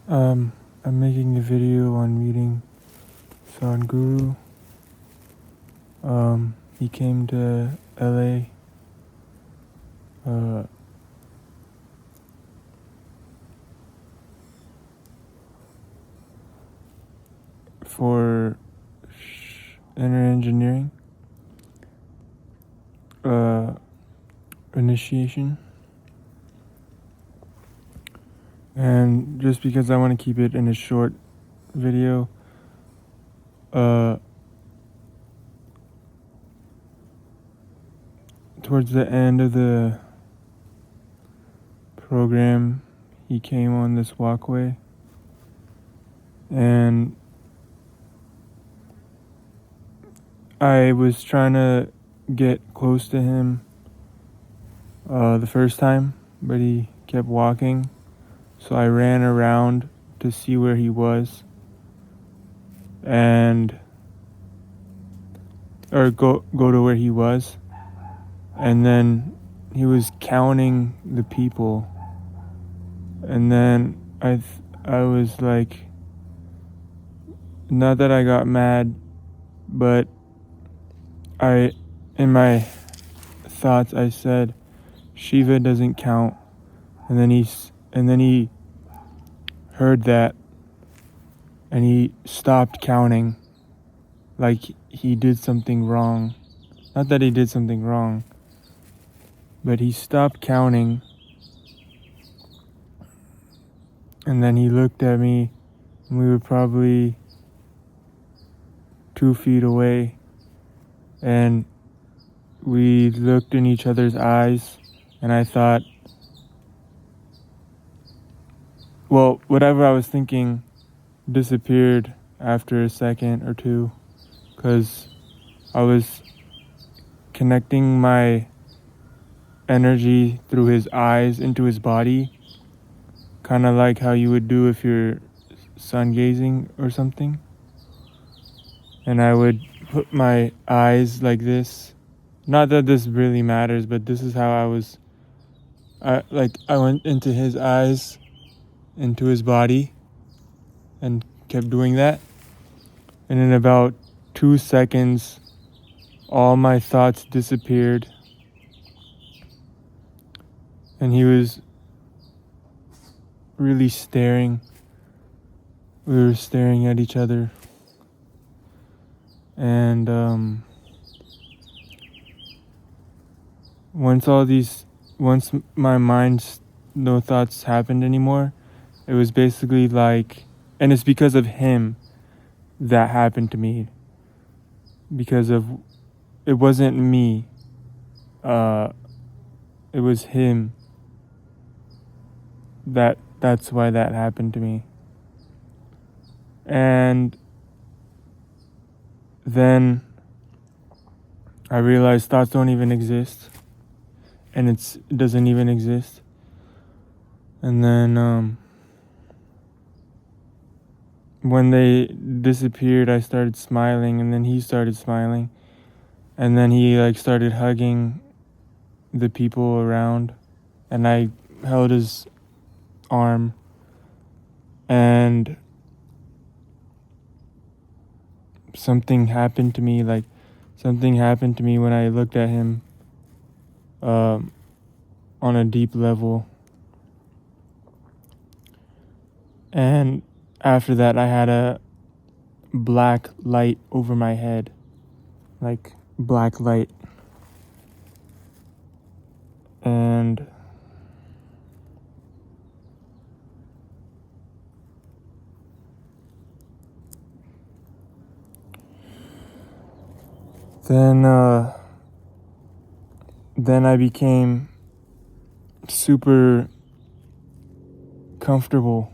I'm making a video on meeting Sadhguru. He came to LA for inner engineering initiation. And just because I want to keep it in a short video, towards the end of the program, he came on this walkway, and I was trying to get close to him the first time, but he kept walking, so I ran around to see where he was, or go to where he was, and then he was counting the people, and then I was like, not that I got mad, but in my thoughts I said, Shiva doesn't count, and then he heard that, and he stopped counting, like he did something wrong. Not that he did something wrong, but he stopped counting, and then he looked at me, and we were probably 2 feet away, and we looked in each other's eyes, and I thought, well, whatever I was thinking disappeared after a second or two, because I was connecting my energy through his eyes into his body, kind of like how you would do if you're sun gazing or something. And I would put my eyes like this. Not that this really matters, but this is how I went into his eyes, into his body, and kept doing that. And in about 2 seconds, all my thoughts disappeared. And he was really staring. We were staring at each other. And once my mind's no thoughts happened anymore, it was basically like, and it's because of him that happened to me. Because of, it wasn't me, it was him. That's why that happened to me. And then I realized thoughts don't even exist, and it doesn't even exist. And then when they disappeared, I started smiling, and then he started smiling, and then he started hugging the people around, and I held his arm, and something happened to me when I looked at him on a deep level. And after that, I had a black light over my head, like black light. And then I became super comfortable.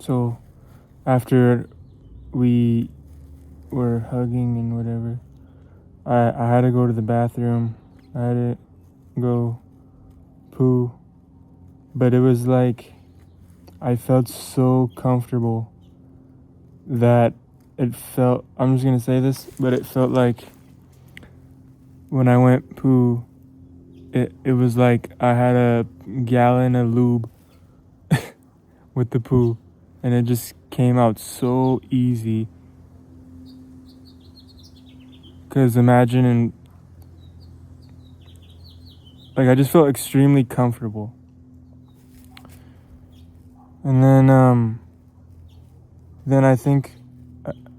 So after we were hugging and whatever, I had to go to the bathroom. I had to go poo. But it was like, I felt so comfortable that it felt, I'm just going to say this, but it felt like when I went poo, it was like I had a gallon of lube with the poo, and it just came out so easy. Cause imagine, and like I just felt extremely comfortable. And then I think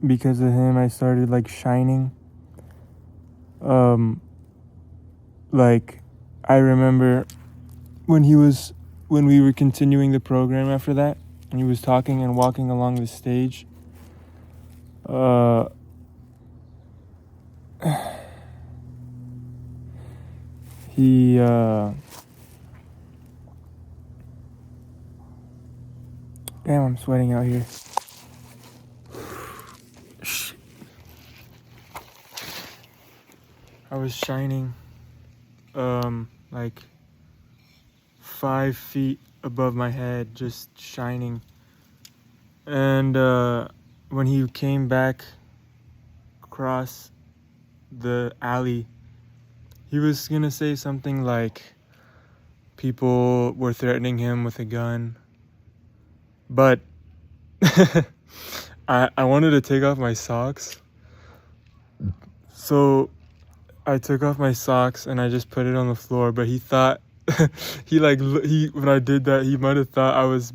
because of him I started like shining. Like I remember when we were continuing the program after that, and he was talking and walking along the stage. He damn, I'm sweating out here. I was shining like 5 feet above my head, just shining. And when he came back across the alley, he was gonna say something like people were threatening him with a gun, but I wanted to take off my socks, so I took off my socks and I just put it on the floor. But he thought when I did that, he might have thought I was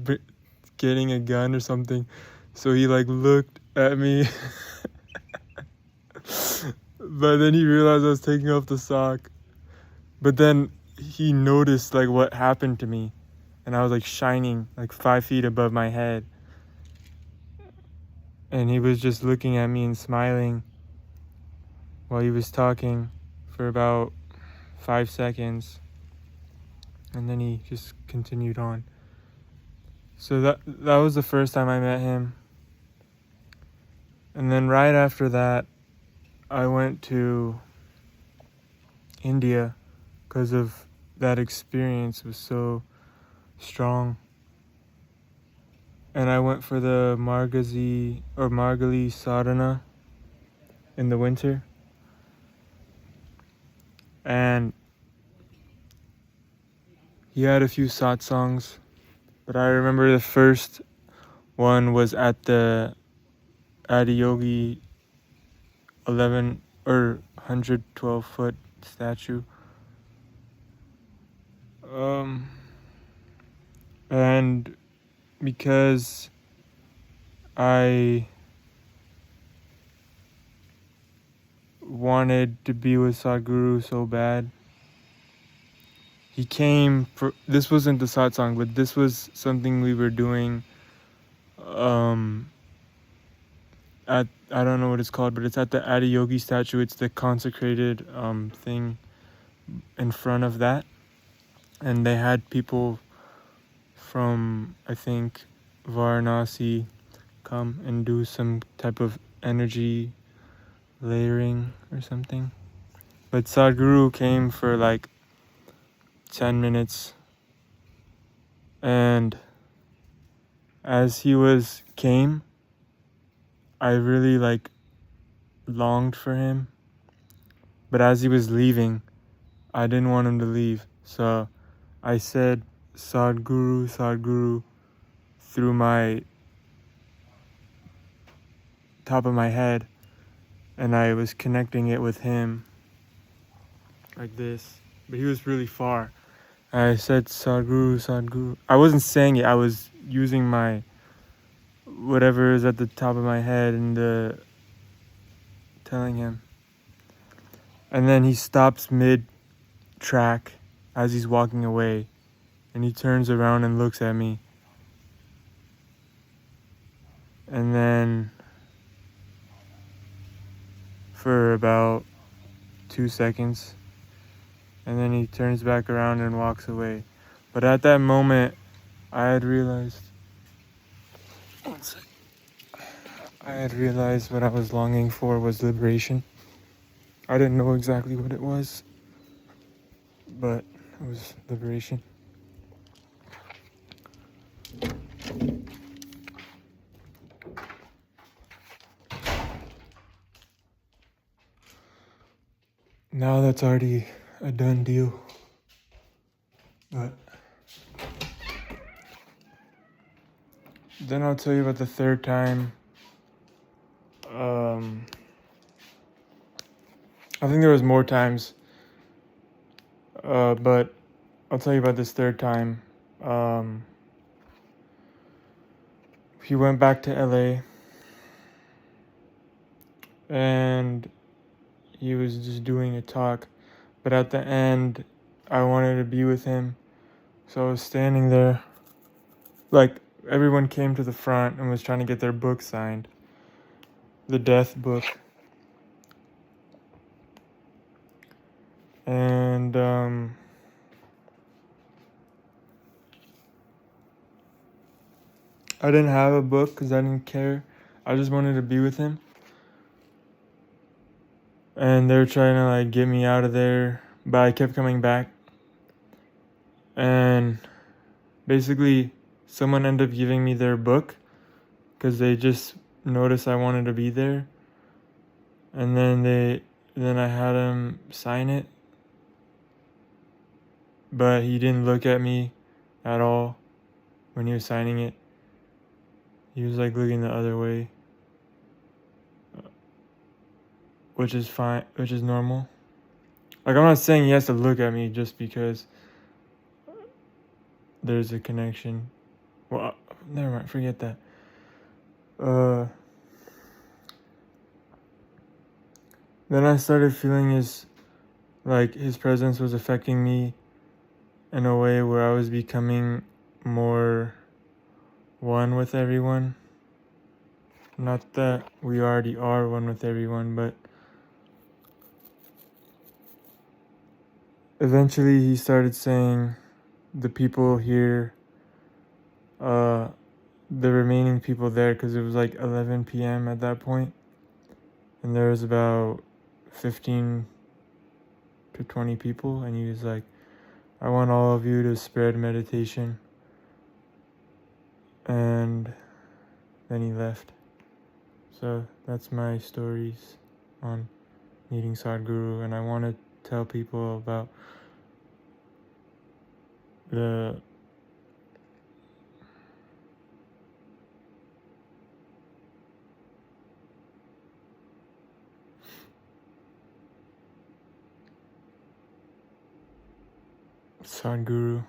getting a gun or something, so he like looked at me. But then he realized I was taking off the sock. But then he noticed like what happened to me, and I was like shining like 5 feet above my head. And he was just looking at me and smiling while he was talking for about 5 seconds. And then he just continued on. So that was the first time I met him. And then right after that, I went to India because of that experience was so strong. And I went for the Margali Sadhana in the winter. And he had a few satsangs, but I remember the first one was at the Adiyogi 11 or 112 foot statue. And because I wanted to be with Sadhguru so bad, he came for, this wasn't the satsang, but this was something we were doing at, I don't know what it's called, but it's at the Adiyogi statue. It's the consecrated thing in front of that. And they had people from, I think, Varanasi come and do some type of energy layering or something. But Sadhguru came for like 10 minutes. And as he came, I really like longed for him. But as he was leaving, I didn't want him to leave. So I said, Sadhguru, Sadhguru, through my top of my head. And I was connecting it with him like this. But he was really far. I said, Sadhguru, Sadhguru. I wasn't saying it. I was using my whatever is at the top of my head and telling him. And then he stops mid-track as he's walking away. And he turns around and looks at me. And then for about 2 seconds. And then he turns back around and walks away. But at that moment, I had realized what I was longing for was liberation. I didn't know exactly what it was, but it was liberation. Now that's already a done deal. But then I'll tell you about the third time. I think there was more times, but I'll tell you about this third time. He went back to LA, and he was just doing a talk, but at the end, I wanted to be with him, so I was standing there. Like, everyone came to the front and was trying to get their book signed, the death book. And I didn't have a book because I didn't care. I just wanted to be with him. And they were trying to like get me out of there, but I kept coming back. And basically, someone ended up giving me their book because they just noticed I wanted to be there. And then I had him sign it, but he didn't look at me at all when he was signing it. He was like looking the other way, which is fine, which is normal. Like, I'm not saying he has to look at me just because there's a connection. Well, never mind, forget that. Then I started feeling his presence was affecting me in a way where I was becoming more one with everyone. Not that we already are one with everyone, but eventually he started saying the people here, the remaining people there, because it was like 11 p.m. at that point, and there was about 15 to 20 people, and he was like, I want all of you to spread meditation. And then he left. So that's my stories on meeting Sadhguru, and I want to tell people about the Sadhguru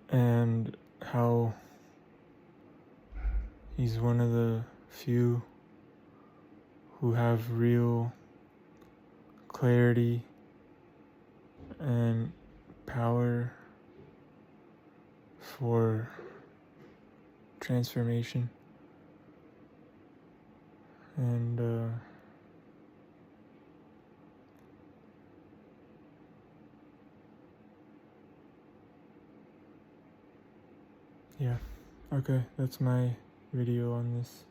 and how he's one of the few who have real clarity and power for transformation. And yeah, okay, that's my video on this.